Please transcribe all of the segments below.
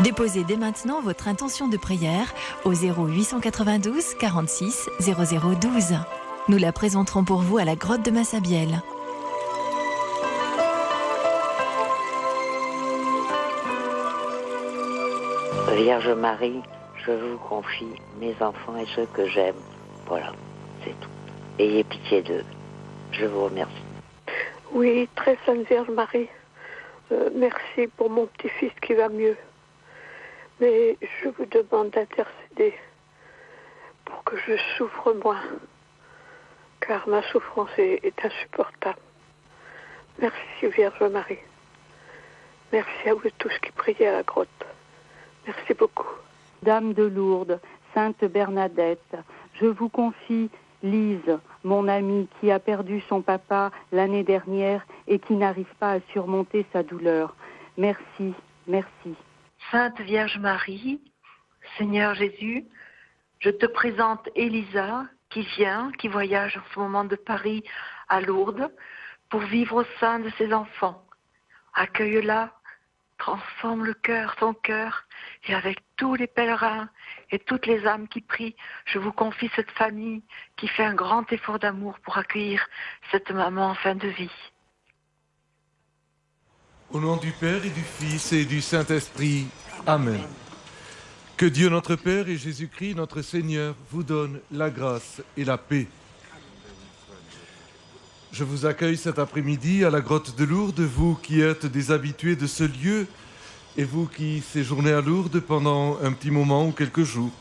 Déposez dès maintenant votre intention de prière au 0892 46 0012. Nous la présenterons pour vous à la grotte de Massabielle. Vierge Marie, je vous confie mes enfants et ceux que j'aime. Voilà, c'est tout. Ayez pitié d'eux. Je vous remercie. Oui, très sainte Vierge Marie, merci pour mon petit-fils qui va mieux. Mais je vous demande d'intercéder pour que je souffre moins, car ma souffrance est insupportable. Merci Vierge Marie. Merci à vous tous qui priez à la grotte. Merci beaucoup. Dame de Lourdes, Sainte Bernadette, je vous confie Lise, mon amie qui a perdu son papa l'année dernière et qui n'arrive pas à surmonter sa douleur. Merci, merci. Sainte Vierge Marie, Seigneur Jésus, je te présente Elisa qui voyage en ce moment de Paris à Lourdes pour vivre au sein de ses enfants. Accueille-la, transforme son cœur, et avec tous les pèlerins et toutes les âmes qui prient, je vous confie cette famille qui fait un grand effort d'amour pour accueillir cette maman en fin de vie. Au nom du Père et du Fils et du Saint-Esprit, Amen. Que Dieu notre Père et Jésus-Christ notre Seigneur vous donne la grâce et la paix. Je vous accueille cet après-midi à la grotte de Lourdes, vous qui êtes des habitués de ce lieu et vous qui séjournez à Lourdes pendant un petit moment ou quelques jours.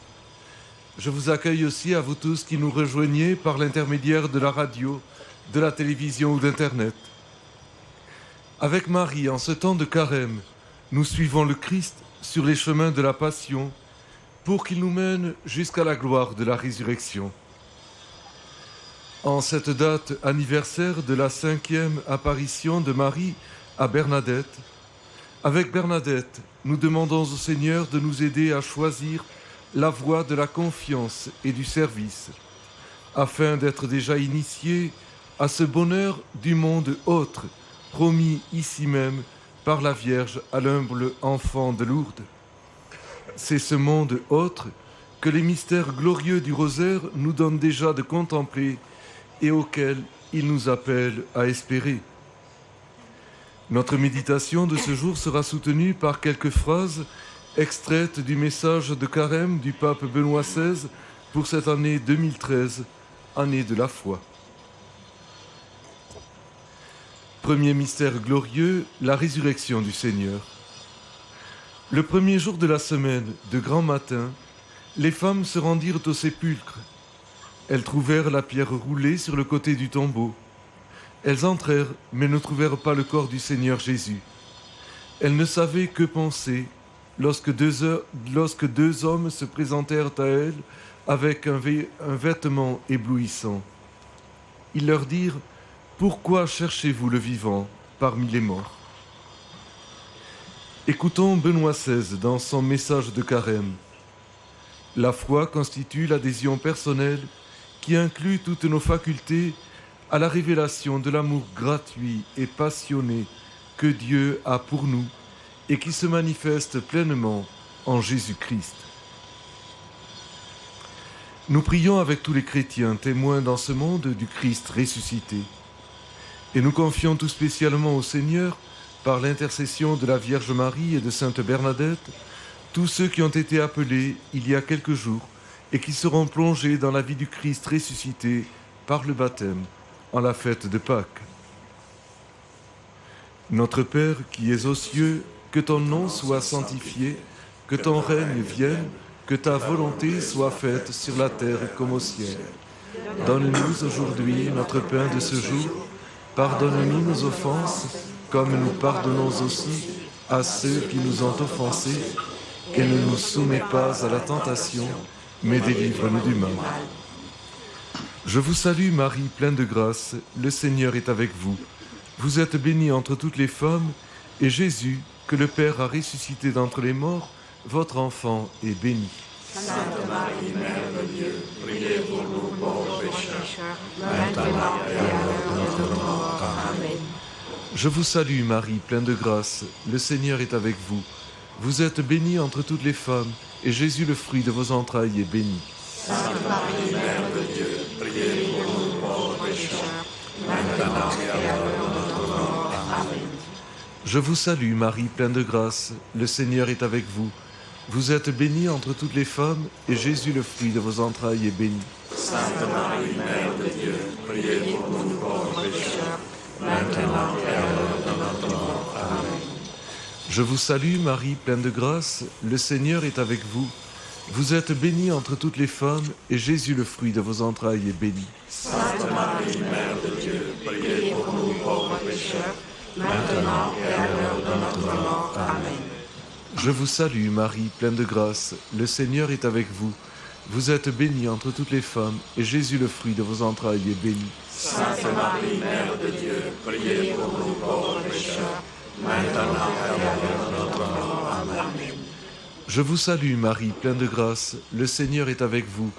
Je vous accueille aussi à vous tous qui nous rejoignez par l'intermédiaire de la radio, de la télévision ou d'Internet. Avec Marie, en ce temps de carême, nous suivons le Christ sur les chemins de la Passion pour qu'il nous mène jusqu'à la gloire de la résurrection. En cette date anniversaire de la 5e apparition de Marie à Bernadette, avec Bernadette, nous demandons au Seigneur de nous aider à choisir la voie de la confiance et du service, afin d'être déjà initiés à ce bonheur du monde autre, promis ici même par la Vierge à l'humble enfant de Lourdes. C'est ce monde autre que les mystères glorieux du rosaire nous donnent déjà de contempler et auquel il nous appelle à espérer. Notre méditation de ce jour sera soutenue par quelques phrases extraites du message de carême du pape Benoît XVI pour cette année 2013, année de la foi. Premier mystère glorieux, la résurrection du Seigneur. Le premier jour de la semaine, de grand matin, les femmes se rendirent au sépulcre. Elles trouvèrent la pierre roulée sur le côté du tombeau. Elles entrèrent, mais ne trouvèrent pas le corps du Seigneur Jésus. Elles ne savaient que penser lorsque deux hommes se présentèrent à elles avec un vêtement éblouissant. Ils leur dirent « Pourquoi cherchez-vous le vivant parmi les morts ?» Écoutons Benoît XVI dans son message de carême. La foi constitue l'adhésion personnelle qui inclut toutes nos facultés à la révélation de l'amour gratuit et passionné que Dieu a pour nous et qui se manifeste pleinement en Jésus-Christ. Nous prions avec tous les chrétiens témoins dans ce monde du Christ ressuscité. Et nous confions tout spécialement au Seigneur, par l'intercession de la Vierge Marie et de Sainte Bernadette, tous ceux qui ont été appelés il y a quelques jours et qui seront plongés dans la vie du Christ ressuscité par le baptême, en la fête de Pâques. Notre Père qui es aux cieux, que ton nom soit sanctifié, que ton règne vienne, que ta volonté soit faite sur la terre comme au ciel. Donne-nous aujourd'hui notre pain de ce jour. Pardonne-nous nos offenses, comme nous pardonnons aussi à ceux qui nous ont offensés, et ne nous soumets pas à la tentation, mais délivre-nous du mal. Je vous salue Marie, pleine de grâce, le Seigneur est avec vous. Vous êtes bénie entre toutes les femmes, et Jésus, que le Père a ressuscité d'entre les morts, votre enfant est béni. Sainte Marie, Mère de Dieu, priez pour nous pauvres pécheurs, maintenant et à l'heure de notre mort. Amen. Je vous salue Marie, pleine de grâce, le Seigneur est avec vous. Vous êtes bénie entre toutes les femmes, et Jésus, le fruit de vos entrailles, est béni. Sainte Marie, Mère de Dieu, priez pour nous pauvres pécheurs, maintenant et à l'heure de notre mort. Amen. Je vous salue, Marie, pleine de grâce. Le Seigneur est avec vous. Vous êtes bénie entre toutes les femmes, et Jésus, le fruit de vos entrailles, est béni. Sainte Marie, Mère de Dieu, priez pour nous pauvres pécheurs, maintenant et à l'heure de notre mort. Amen. Je vous salue, Marie, pleine de grâce. Le Seigneur est avec vous. Vous êtes bénie entre toutes les femmes, et Jésus, le fruit de vos entrailles, est béni. Sainte Marie, Mère de Dieu, priez pour nous pauvres pécheurs, maintenant et à l'heure de notre mort. Amen. Je vous salue, Marie, pleine de grâce. Le Seigneur est avec vous. Vous êtes bénie entre toutes les femmes, et Jésus, le fruit de vos entrailles, est béni. Sainte Marie, Mère de Dieu, priez pour nous pauvres pécheurs, maintenant et à l'heure de notre mort. Amen. Je vous salue, Marie, pleine de grâce. Le Seigneur est avec vous.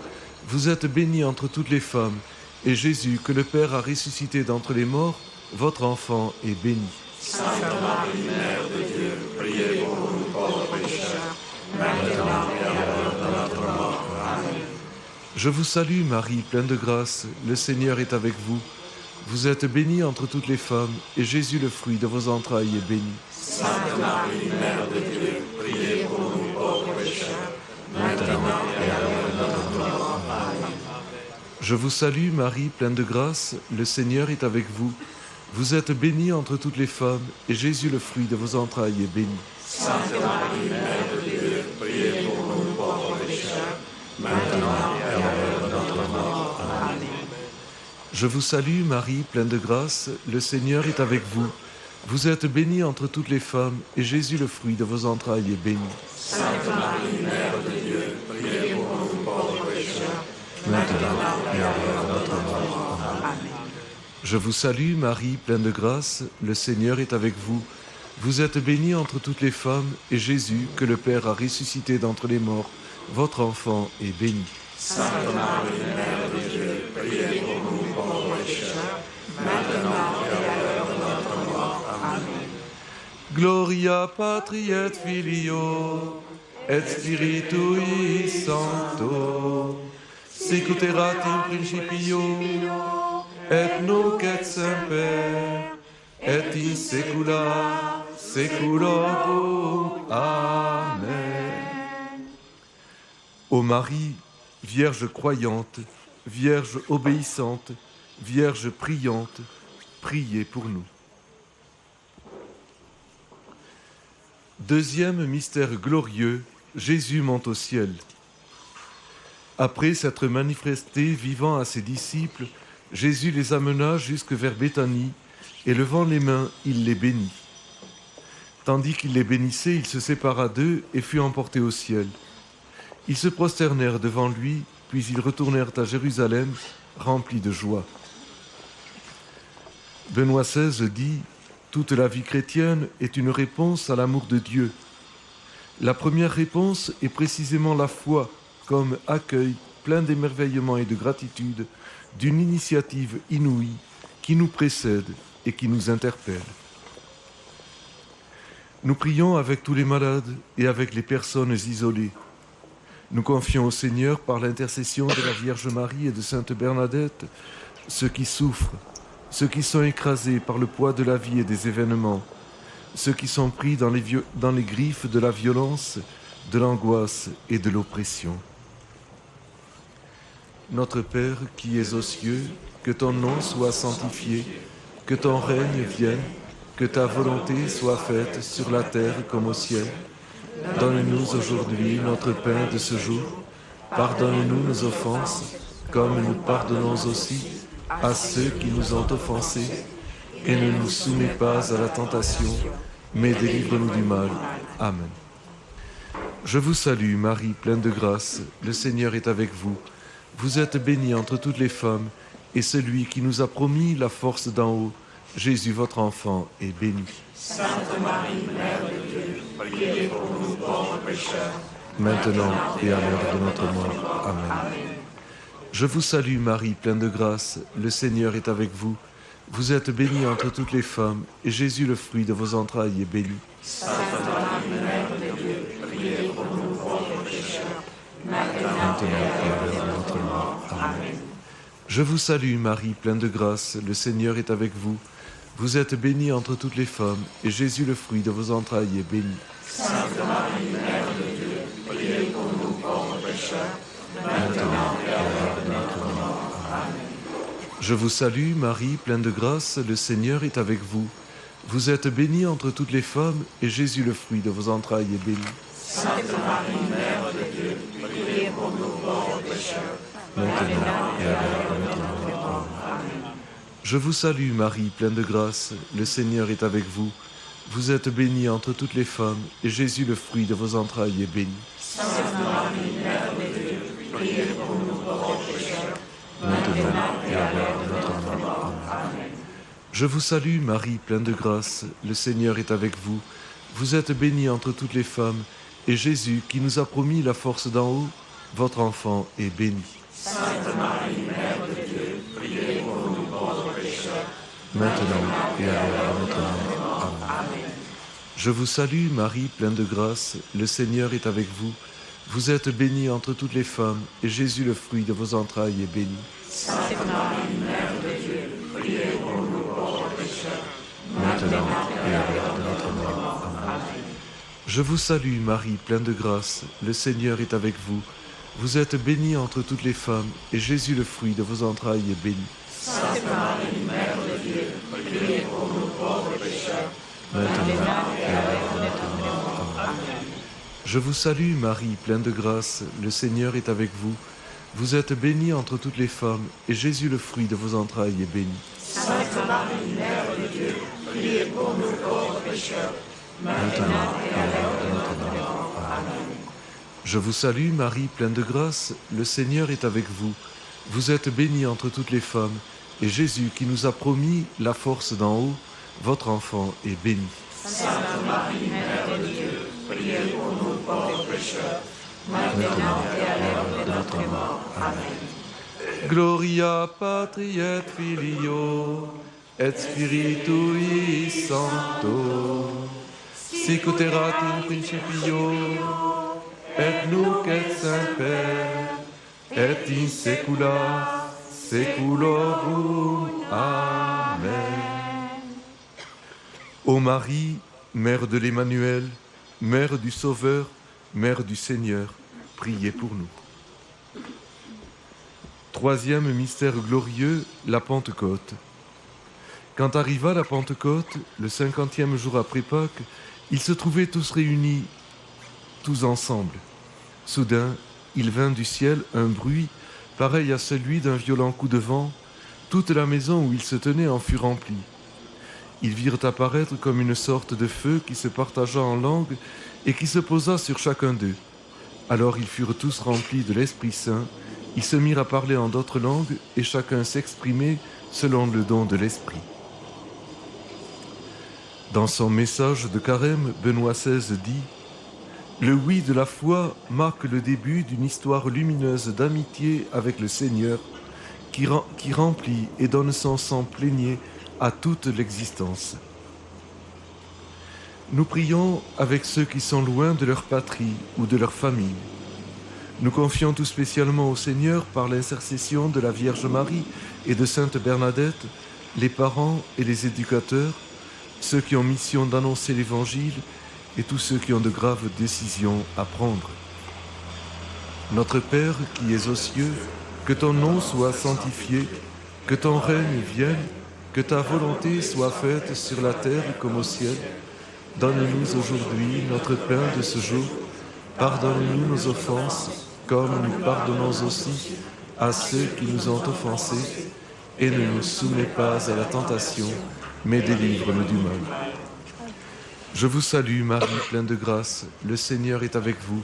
Vous êtes bénie entre toutes les femmes, et Jésus, que le Père a ressuscité d'entre les morts, votre enfant, est béni. Sainte Marie, Mère de Dieu, priez pour nous pauvres pécheurs, maintenant et à l'heure de notre mort. Amen. Je vous salue, Marie, pleine de grâce. Le Seigneur est avec vous. Vous êtes bénie entre toutes les femmes, et Jésus, le fruit de vos entrailles, est béni. Sainte Marie, Mère de Dieu, priez pour nous pauvres pécheurs, maintenant et à l'heure de notre mort. Amen. Je vous salue, Marie, pleine de grâce. Le Seigneur est avec vous. Vous êtes bénie entre toutes les femmes, et Jésus, le fruit de vos entrailles, est béni. Sainte Marie, Mère de Dieu, priez pour nous pauvres pécheurs, maintenant et à l'heure de notre mort. Amen. Je vous salue, Marie, pleine de grâce. Le Seigneur est avec vous. Vous êtes bénie entre toutes les femmes, et Jésus, le fruit de vos entrailles, est béni. Sainte Marie, Mère de Dieu, priez pour nous pauvres pécheurs, maintenant et à l'heure de notre mort. Amen. Je vous salue, Marie, pleine de grâce. Le Seigneur est avec vous. Vous êtes bénie entre toutes les femmes, et Jésus, que le Père a ressuscité d'entre les morts, votre enfant, est béni. Sainte Marie, Mère de Dieu, priez pour nous pauvres pécheurs, maintenant et à l'heure de notre mort. Amen. Gloria Patri et Filio, et Spiritui Sancto, sic ut erat in principio, et nunc et semper, et in saecula saeculorum. Amen. Ô Marie, Vierge croyante, Vierge obéissante, Vierge priante, priez pour nous. Deuxième mystère glorieux, Jésus monte au ciel. Après s'être manifesté vivant à ses disciples, Jésus les amena jusque vers Béthanie, et levant les mains, il les bénit. Tandis qu'il les bénissait, il se sépara d'eux et fut emporté au ciel. Ils se prosternèrent devant lui, puis ils retournèrent à Jérusalem, remplis de joie. Benoît XVI dit « Toute la vie chrétienne est une réponse à l'amour de Dieu. La première réponse est précisément la foi, comme accueil plein d'émerveillement et de gratitude d'une initiative inouïe qui nous précède et qui nous interpelle. Nous prions avec tous les malades et avec les personnes isolées. Nous confions au Seigneur, par l'intercession de la Vierge Marie et de Sainte Bernadette, ceux qui souffrent, ceux qui sont écrasés par le poids de la vie et des événements, ceux qui sont pris dans les griffes de la violence, de l'angoisse et de l'oppression. Notre Père qui es aux cieux, que ton nom soit sanctifié, que ton règne vienne, que ta volonté soit faite sur la terre comme au ciel. Donne-nous aujourd'hui notre pain de ce jour. Pardonne-nous nos offenses, comme nous pardonnons aussi à ceux qui nous ont offensés. Et ne nous soumets pas à la tentation, mais délivre-nous du mal. Amen. Je vous salue, Marie, pleine de grâce. Le Seigneur est avec vous. Vous êtes bénie entre toutes les femmes, et celui qui nous a promis la force d'en haut, Jésus, votre enfant, est béni. Sainte Marie, Mère de Dieu, priez pour nous pauvres pécheurs, maintenant et à l'heure de notre mort. Amen. Je vous salue, Marie, pleine de grâce. Le Seigneur est avec vous. Vous êtes bénie entre toutes les femmes, et Jésus, le fruit de vos entrailles, est béni. Sainte Marie, Mère de Dieu, priez pour nous pauvres pécheurs, maintenant et à l'heure de notre mort. Amen. Je vous salue, Marie, pleine de grâce, le Seigneur est avec vous. Vous êtes bénie entre toutes les femmes, et Jésus, le fruit de vos entrailles, est béni. Sainte Marie, Mère de Dieu, priez pour nous pauvres pécheurs, maintenant et à l'heure de notre mort. Amen. Je vous salue, Marie, pleine de grâce, le Seigneur est avec vous. Vous êtes bénie entre toutes les femmes, et Jésus, le fruit de vos entrailles, est béni. Sainte Marie, Mère de Dieu, priez pour nous pauvres pécheurs, maintenant et à l'heure de notre mort. Amen. Je vous salue, Marie, pleine de grâce, le Seigneur est avec vous. Vous êtes bénie entre toutes les femmes, et Jésus, le fruit de vos entrailles, est béni. Sainte Marie, Mère de Dieu, priez pour nous pauvres pécheurs, maintenant et à l'heure de notre mort. Amen. Je vous salue, Marie, pleine de grâce, le Seigneur est avec vous. Vous êtes bénie entre toutes les femmes, et Jésus, qui nous a promis la force d'en haut, votre enfant, est béni. Sainte Marie, Mère de Dieu, priez pour nous pauvres pécheurs, Maintenant et à l'heure de notre mort. Amen. Je vous salue, Marie, pleine de grâce, le Seigneur est avec vous. Vous êtes bénie entre toutes les femmes, et Jésus, le fruit de vos entrailles, est béni. Sainte Marie, Mère de Dieu, priez pour nous pauvres pécheurs, Maintenant et à l'heure de notre mort. Amen. Je vous salue, Marie, pleine de grâce, le Seigneur est avec vous. Vous êtes bénie entre toutes les femmes, et Jésus, le fruit de vos entrailles, est béni. Sainte Marie, Mère de Dieu, priez pour nous pauvres pécheurs, Maintenant et à l'heure de notre mort. Amen. Je vous salue, Marie, pleine de grâce, le Seigneur est avec vous. Vous êtes bénie entre toutes les femmes, et Jésus, le fruit de vos entrailles, est béni. Sainte Marie, Mère de Dieu, priez pour nous pauvres pécheurs, maintenant et à l'heure de notre mort. Amen. Je vous salue, Marie, pleine de grâce, le Seigneur est avec vous. Vous êtes bénie entre toutes les femmes, et Jésus, qui nous a promis la force d'en haut, votre enfant, est béni. Sainte Marie, Mère de Dieu, priez pour nous pauvres pécheurs, maintenant et à l'heure de notre mort. Amen. Gloria Patri et Filio, et Spiritui Sancto, sic ut erat in principio, et nunc et semper, et in saecula saeculorum. Amen. Ô Marie, Mère de l'Emmanuel, Mère du Sauveur, Mère du Seigneur, priez pour nous. Troisième mystère glorieux, la Pentecôte. Quand arriva la Pentecôte, le 50e jour après Pâques, ils se trouvaient tous réunis, tous ensemble. Soudain, il vint du ciel un bruit pareil à celui d'un violent coup de vent. Toute la maison où ils se tenaient en fut remplie. Ils virent apparaître comme une sorte de feu qui se partagea en langues et qui se posa sur chacun d'eux. Alors ils furent tous remplis de l'Esprit Saint, ils se mirent à parler en d'autres langues et chacun s'exprimait selon le don de l'Esprit. Dans son message de Carême, Benoît XVI dit « Le oui de la foi marque le début d'une histoire lumineuse d'amitié avec le Seigneur qui remplit et donne son sang plénier à toute l'existence. » Nous prions avec ceux qui sont loin de leur patrie ou de leur famille. Nous confions tout spécialement au Seigneur, par l'intercession de la Vierge Marie et de Sainte Bernadette, les parents et les éducateurs, ceux qui ont mission d'annoncer l'Évangile et tous ceux qui ont de graves décisions à prendre. Notre Père qui es aux cieux, que ton nom soit sanctifié, que ton règne vienne, que ta volonté soit faite sur la terre comme au ciel. Donne-nous aujourd'hui notre pain de ce jour. Pardonne-nous nos offenses, comme nous pardonnons aussi à ceux qui nous ont offensés. Et ne nous soumets pas à la tentation, mais délivre-nous du mal. Je vous salue, Marie, pleine de grâce. Le Seigneur est avec vous.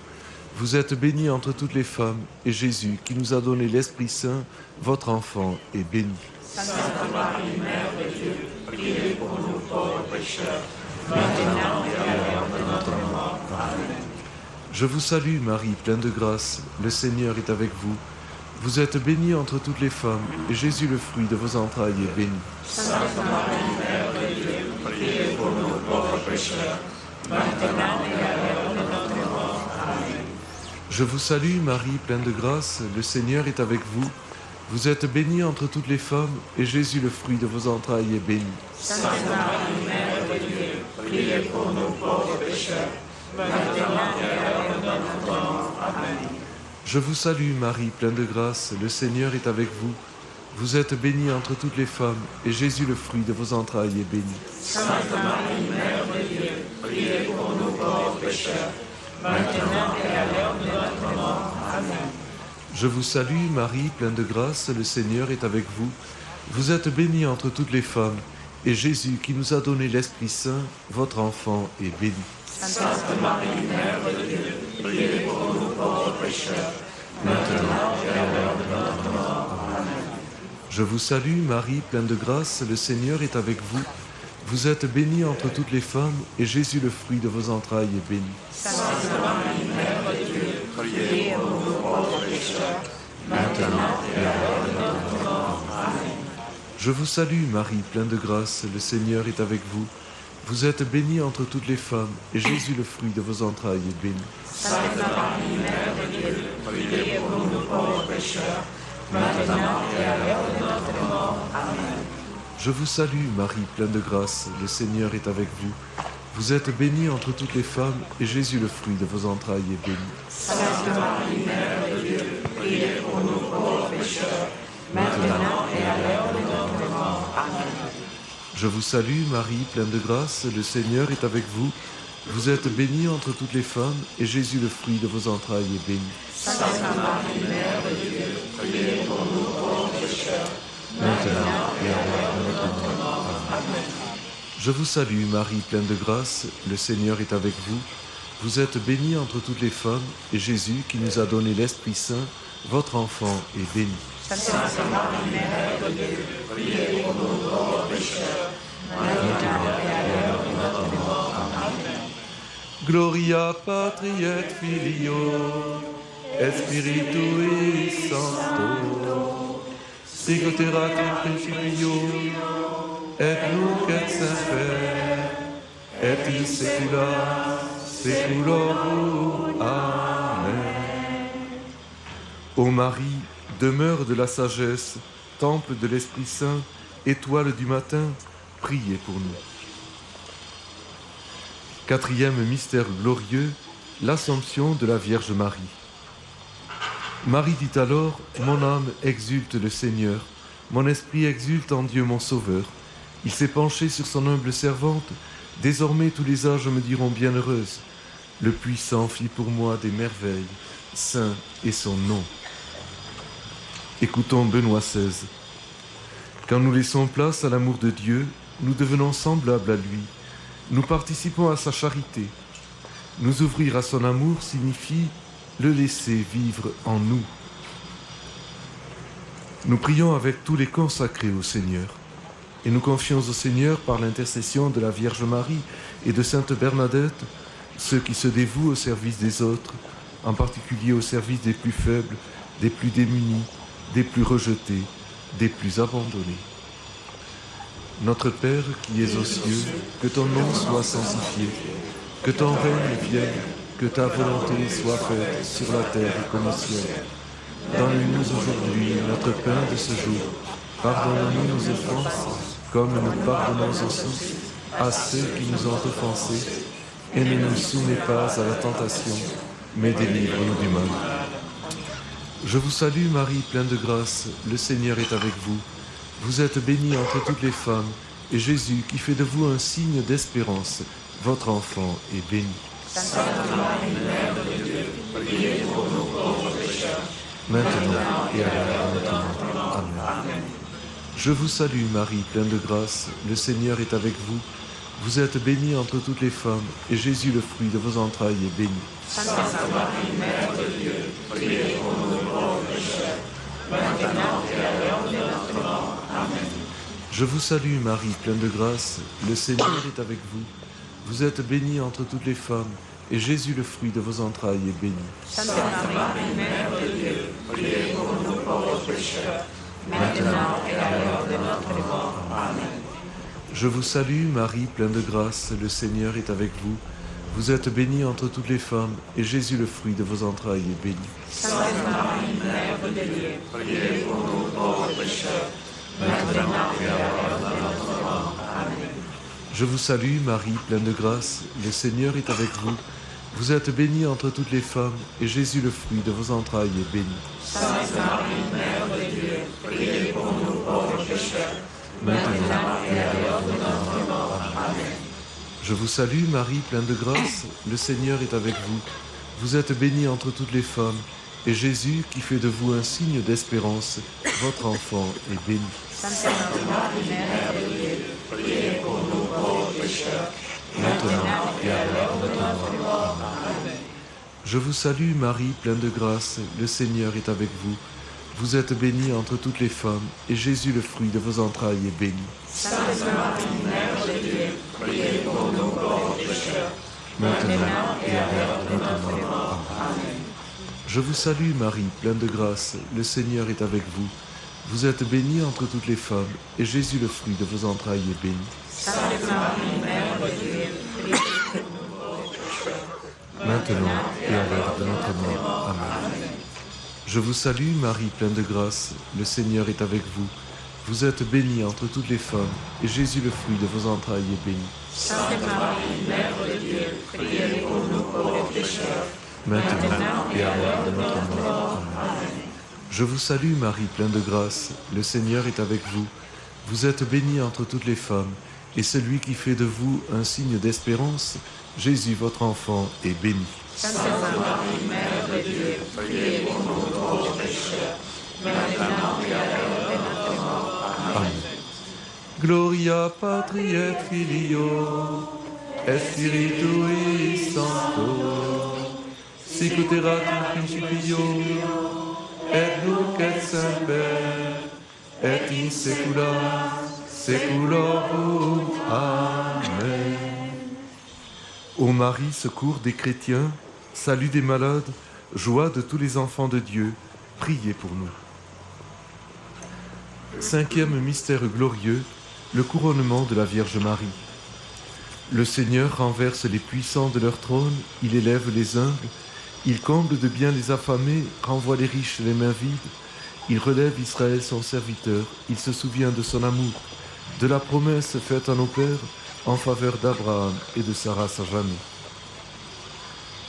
Vous êtes bénie entre toutes les femmes, et Jésus, qui nous a donné l'Esprit Saint, votre enfant, est béni. Sainte Marie, Mère de Dieu, priez pour nous pauvres pécheurs, maintenant et à l'heure de notre mort. Amen. Je vous salue, Marie, pleine de grâce. Le Seigneur est avec vous. Vous êtes bénie entre toutes les femmes, et Jésus, le fruit de vos entrailles, est béni. Sainte Marie, Mère de Dieu, priez pour nous pauvres pécheurs, maintenant et à l'heure de notre mort. Amen. Je vous salue, Marie, pleine de grâce, le Seigneur est avec vous. Vous êtes bénie entre toutes les femmes, et Jésus, le fruit de vos entrailles, est béni. Sainte Marie, Mère de Dieu, priez pour nous pauvres pécheurs, maintenant et à l'heure de notre mort. Amen. Je vous salue, Marie, pleine de grâce, le Seigneur est avec vous. Vous êtes bénie entre toutes les femmes, et Jésus, le fruit de vos entrailles, est béni. Sainte Marie, Mère de Dieu, priez pour nous pauvres pécheurs, maintenant et à l'heure de notre mort. Amen. Je vous salue, Marie, pleine de grâce, le Seigneur est avec vous. Vous êtes bénie entre toutes les femmes, et Jésus, qui nous a donné l'Esprit Saint, votre enfant, est béni. Sainte Marie, Mère de Dieu, priez pour nous pauvres pécheurs, maintenant et à l'heure de notre mort. Amen. Je vous salue, Marie, pleine de grâce, le Seigneur est avec vous. Vous êtes bénie entre toutes les femmes, et Jésus, le fruit de vos entrailles, est béni. Sainte Marie, Mère de Dieu, priez pour nous pauvres pécheurs, maintenant et à l'heure de notre mort. Amen. Je vous salue, Marie, pleine de grâce, le Seigneur est avec vous. Vous êtes bénie entre toutes les femmes, et Jésus, le fruit de vos entrailles, est béni. Sainte Marie, Mère de Dieu, priez pour nous pauvres pécheurs, maintenant et à l'heure de notre mort. Amen. Je vous salue, Marie, pleine de grâce, le Seigneur est avec vous. Vous êtes bénie entre toutes les femmes, et Jésus, le fruit de vos entrailles, est béni. Sainte Marie, Mère de Dieu, priez pour nous pauvres pécheurs, maintenant et à l'heure de notre mort. Amen. Je vous salue, Marie, pleine de grâce, le Seigneur est avec vous. Vous êtes bénie entre toutes les femmes, et Jésus, le fruit de vos entrailles, est béni. Sainte Marie, Mère de Dieu, priez pour nous pauvres pécheurs, maintenant et à l'heure de notre mort. Amen. Je vous salue, Marie, pleine de grâce, le Seigneur est avec vous. Vous êtes bénie entre toutes les femmes, et Jésus, qui nous a donné l'Esprit Saint, votre enfant, est béni. Sainte Marie, Mère de Dieu, priez pour nous pauvres pécheurs, maintenant et à l'heure de notre mort. Amen. Gloria patri et filio, et spiritui sancto, sic ut erat in principio, et nunc et semper, et in saecula saeculorum. Amen. Ô Marie, demeure de la sagesse, temple de l'Esprit Saint, étoile du matin, priez pour nous. Quatrième mystère glorieux, l'Assomption de la Vierge Marie. Marie dit alors, mon âme exulte le Seigneur, mon esprit exulte en Dieu mon Sauveur. Il s'est penché sur son humble servante, désormais tous les âges me diront bienheureuse. Le Puissant fit pour moi des merveilles, saint est son nom. Écoutons Benoît XVI. Quand nous laissons place à l'amour de Dieu, nous devenons semblables à lui. Nous participons à sa charité. Nous ouvrir à son amour signifie le laisser vivre en nous. Nous prions avec tous les consacrés au Seigneur. Et nous confions au Seigneur, par l'intercession de la Vierge Marie et de Sainte Bernadette, ceux qui se dévouent au service des autres, en particulier au service des plus faibles, des plus démunis, des plus rejetés, des plus abandonnés. Notre Père qui es aux cieux, que ton nom soit sanctifié, que ton règne vienne, que ta volonté soit faite sur la terre comme au ciel. Donne-nous aujourd'hui notre pain de ce jour. Pardonne-nous nos offenses, comme nous pardonnons aussi à ceux qui nous ont offensés. Et ne nous soumets pas à la tentation, mais délivre-nous du mal. Je vous salue Marie, pleine de grâce, le Seigneur est avec vous. Vous êtes bénie entre toutes les femmes, et Jésus, qui fait de vous un signe d'espérance, votre enfant est béni. Sainte Marie, Mère de Dieu, priez pour nous pauvres pécheurs, maintenant et à l'heure de notre mort. Amen. Je vous salue Marie, pleine de grâce, le Seigneur est avec vous. Vous êtes bénie entre toutes les femmes, et Jésus, le fruit de vos entrailles, est béni. Sainte Marie, Mère de Dieu, priez pour nous pauvres pécheurs, maintenant et à l'heure de notre mort. Amen. Je vous salue Marie, pleine de grâce, le Seigneur est avec vous. Vous êtes bénie entre toutes les femmes, et Jésus, le fruit de vos entrailles, est béni. Sainte Marie, Mère de Dieu, priez pour nous pauvres pécheurs, maintenant et à l'heure de notre mort. Amen. Je vous salue, Marie, pleine de grâce, le Seigneur est avec vous. Vous êtes bénie entre toutes les femmes, et Jésus, le fruit de vos entrailles, est béni. Sainte Marie, Mère de Dieu, priez pour nous pauvres pécheurs, maintenant et à l'heure de notre mort. Amen. Je vous salue, Marie, pleine de grâce, le Seigneur est avec vous. Vous êtes bénie entre toutes les femmes, et Jésus, le fruit de vos entrailles, est béni. Sainte Marie, Mère de Dieu, priez pour nous pauvres pécheurs, maintenant et à l'heure de notre mort. Amen. Je vous salue, Marie, pleine de grâce, le Seigneur est avec vous. Vous êtes bénie entre toutes les femmes, et Jésus, qui fait de vous un signe d'espérance, votre enfant, est béni. Sainte Marie, Mère de Dieu, priez pour nous pauvres pécheurs, maintenant et à l'heure de notre mort. Amen. Je vous salue, Marie, pleine de grâce, le Seigneur est avec vous. Vous êtes bénie entre toutes les femmes, et Jésus, le fruit de vos entrailles, est béni. Sainte Marie, Mère de Dieu, priez pour nous pauvres pécheurs, maintenant et à l'heure de notre mort. Amen. Je vous salue, Marie, pleine de grâce, le Seigneur est avec vous. Vous êtes bénie entre toutes les femmes, et Jésus, le fruit de vos entrailles, est béni. Sainte Marie, Mère de Dieu, priez pour nous pauvres pécheurs, Maintenant et à l'heure de notre mort. Amen. Je vous salue, Marie, pleine de grâce, le Seigneur est avec vous. Vous êtes bénie entre toutes les femmes, et Jésus, le fruit de vos entrailles, est béni. Sainte Marie, Mère de Dieu, priez pour nous pauvres pécheurs, Maintenant et à l'heure de notre mort. Amen. Je vous salue, Marie, pleine de grâce, le Seigneur est avec vous. Vous êtes bénie entre toutes les femmes, et celui qui fait de vous un signe d'espérance, Jésus, votre enfant, est béni. Sainte Marie, Mère de Dieu, priez pour nous pauvres pécheurs, maintenant et à l'heure de notre mort. Amen. Gloria Patri et Filio, et Spiritui Sancto, sic ut erat in principio, et nunc et semper, et in saecula saeculorum. Amen. Ô Marie, secours des chrétiens, salut des malades, joie de tous les enfants de Dieu, priez pour nous. Cinquième mystère glorieux, le couronnement de la Vierge Marie. Le Seigneur renverse les puissants de leur trône, il élève les humbles, il comble de bien les affamés, renvoie les riches les mains vides, il relève Israël son serviteur, il se souvient de son amour, de la promesse faite à nos pères, en faveur d'Abraham et de sa race à jamais.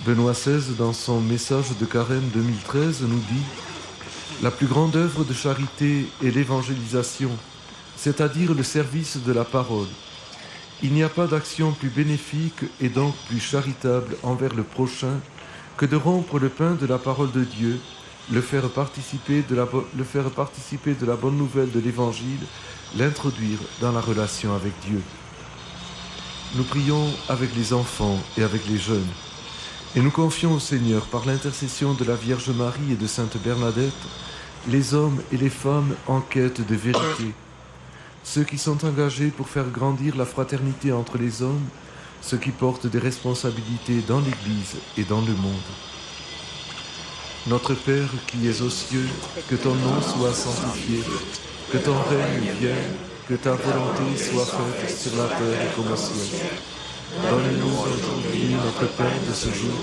Benoît XVI, dans son message de Carême 2013, nous dit « La plus grande œuvre de charité est l'évangélisation, c'est-à-dire le service de la parole. Il n'y a pas d'action plus bénéfique et donc plus charitable envers le prochain que de rompre le pain de la parole de Dieu, le faire participer de la bonne nouvelle de l'Évangile, l'introduire dans la relation avec Dieu. » Nous prions avec les enfants et avec les jeunes, et nous confions au Seigneur, par l'intercession de la Vierge Marie et de Sainte Bernadette, les hommes et les femmes en quête de vérité, ceux qui sont engagés pour faire grandir la fraternité entre les hommes, ceux qui portent des responsabilités dans l'Église et dans le monde. Notre Père qui es aux cieux, que ton nom soit sanctifié, que ton règne vienne, que ta volonté soit faite sur la terre comme au ciel. Donne-nous aujourd'hui notre pain de ce jour.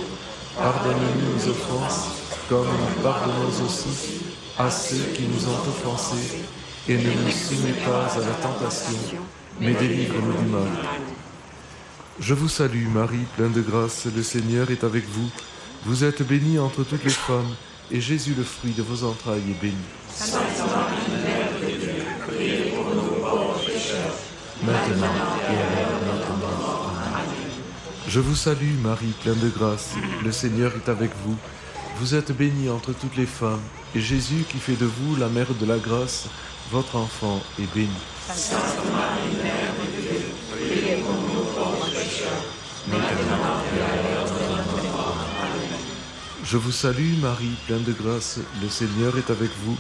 Pardonne-nous nos offenses, comme nous pardonnons aussi à ceux qui nous ont offensés. Et ne nous soumets pas à la tentation, mais délivre-nous du mal. Je vous salue, Marie, pleine de grâce, le Seigneur est avec vous. Vous êtes bénie entre toutes les femmes, et Jésus, le fruit de vos entrailles, est béni. Sainte Marie, Mère de Dieu, priez pour nous pauvres pécheurs, maintenant et à l'heure de notre mort. Amen. Je vous salue, Marie, pleine de grâce, le Seigneur est avec vous. Vous êtes bénie entre toutes les femmes, et Jésus, qui fait de vous la mère de la grâce, votre enfant, est béni. Sainte Marie, Mère de Dieu, priez pour nous pauvres pécheurs, maintenant et à l'heure de notre mort. Amen. Je vous salue, Marie, pleine de grâce, le Seigneur est avec vous.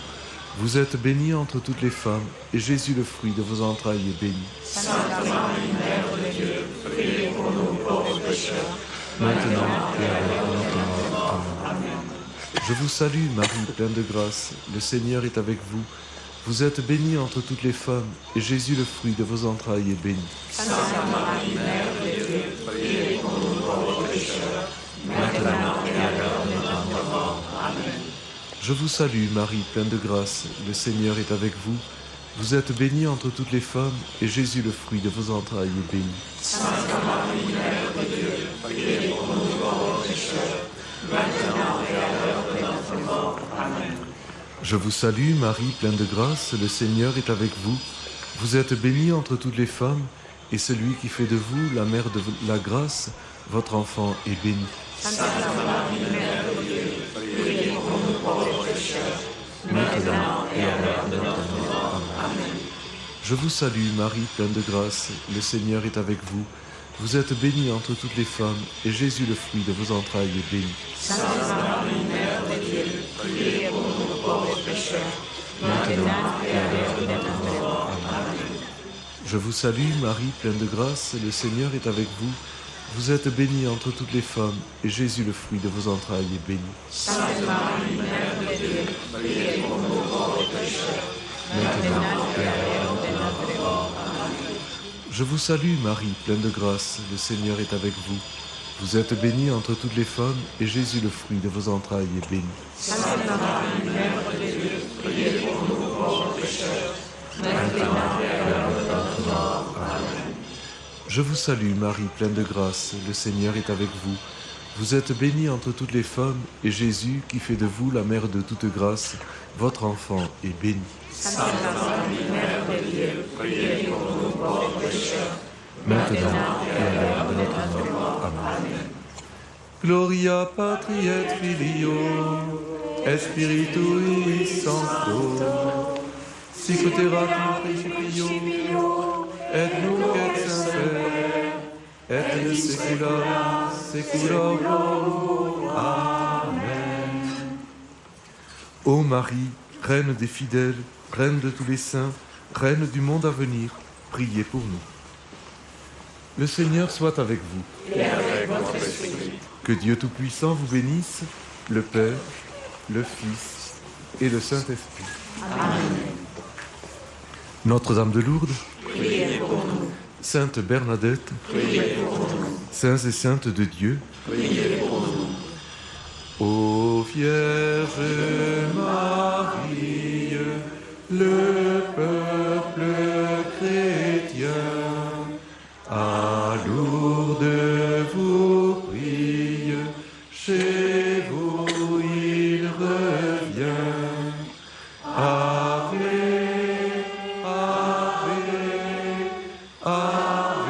Vous êtes bénie entre toutes les femmes, et Jésus, le fruit de vos entrailles, est béni. Sainte Marie, Mère de Dieu, priez pour nous pauvres pécheurs, maintenant et à l'heure de notre mort. Amen. Je vous salue, Marie, pleine de grâce. Le Seigneur est avec vous. Vous êtes bénie entre toutes les femmes, et Jésus, le fruit de vos entrailles, est béni. Sainte Marie, Mère de Dieu, priez pour nous pauvres pécheurs, maintenant et à l'heure de notre mort. Amen. Je vous salue, Marie, pleine de grâce. Le Seigneur est avec vous. Vous êtes bénie entre toutes les femmes, et Jésus, le fruit de vos entrailles, est béni. Sainte Marie, Mère de Dieu, priez pour nous pauvres pécheurs, maintenant et à l'heure de notre mort. Amen. Je vous salue, Marie, pleine de grâce. Le Seigneur est avec vous. Vous êtes bénie entre toutes les femmes, et celui qui fait de vous la mère de la grâce, votre enfant, est béni. Sainte Marie, Mère de Dieu, priez pour nous pauvres pécheurs, maintenant et à l'heure de notre mort. Amen. Je vous salue, Marie, pleine de grâce. Le Seigneur est avec vous. Vous êtes bénie entre toutes les femmes, et Jésus, le fruit de vos entrailles, est béni. Sainte Marie, Mère de Dieu, priez pour nous pauvres pécheurs, maintenant et à l'heure de notre mort. Amen. Je vous salue, Marie, pleine de grâce. Le Seigneur est avec vous. Vous êtes bénie entre toutes les femmes, et Jésus, le fruit de vos entrailles, est béni. Sainte Marie, Mère de Dieu, priez pour nous pauvres pécheurs, maintenant et à l'heure de notre mort. Amen. Je vous salue, Marie, pleine de grâce. Le Seigneur est avec vous. Vous êtes bénie entre toutes les femmes, et Jésus, le fruit de vos entrailles, est béni. Sainte Marie, Mère de Dieu, priez pour nous pauvres pécheurs, maintenant et à l'heure de notre mort. Amen. Je vous salue, Marie, pleine de grâce. Le Seigneur est avec vous. Vous êtes bénie entre toutes les femmes, et Jésus, qui fait de vous la mère de toute grâce, votre enfant, est béni. Sainte Marie, Mère de Dieu, priez pour nous pauvres pécheurs, Maintenant et à l'heure de notre mort. Amen. Gloria patri et filio, et spiritui sancto, sic ut erat in principio, et nunc et semper, et in saecula saeculorum. Amen. Ô Marie, Reine des fidèles, Reine de tous les saints, Reine du monde à venir, priez pour nous. Le Seigneur soit avec vous. et avec votre esprit. Que Dieu Tout-Puissant vous bénisse, le Père, le Fils et le Saint-Esprit. Amen. Notre-Dame de Lourdes, Priez pour nous. Sainte Bernadette, Priez pour nous. Saints et Saintes de Dieu, Priez pour nous. ô Vierge Marie, le peuple chrétien, à Lourdes vous prie, chez vous il revient. Ave, Ave, Ave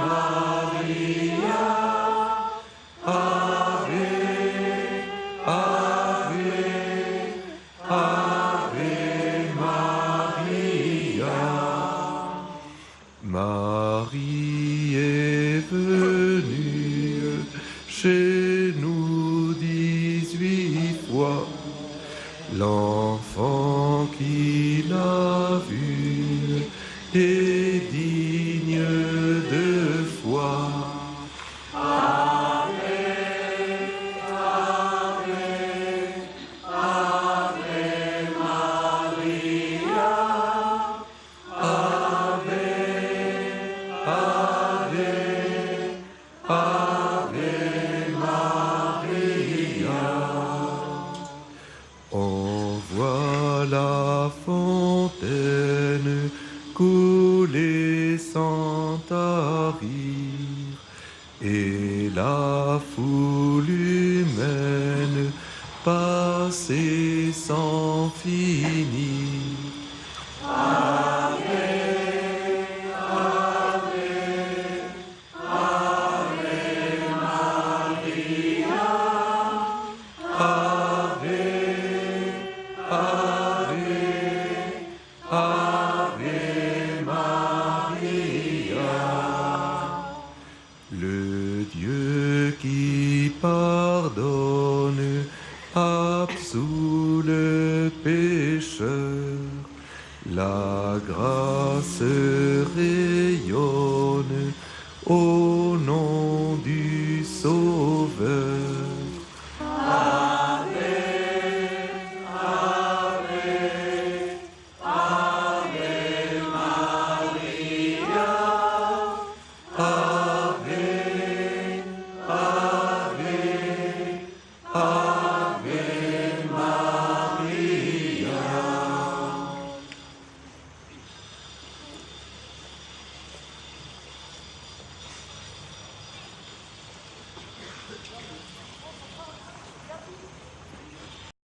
Maria, Ave, Ave, Ave Maria. Marie est venue chez nous 18 fois. L'enfant qui l'a vu est digne de foi. On voit la fontaine couler sans tarir, et la foule humaine passer sans finir. Le Dieu qui pardonne absout le pécheur, la grâce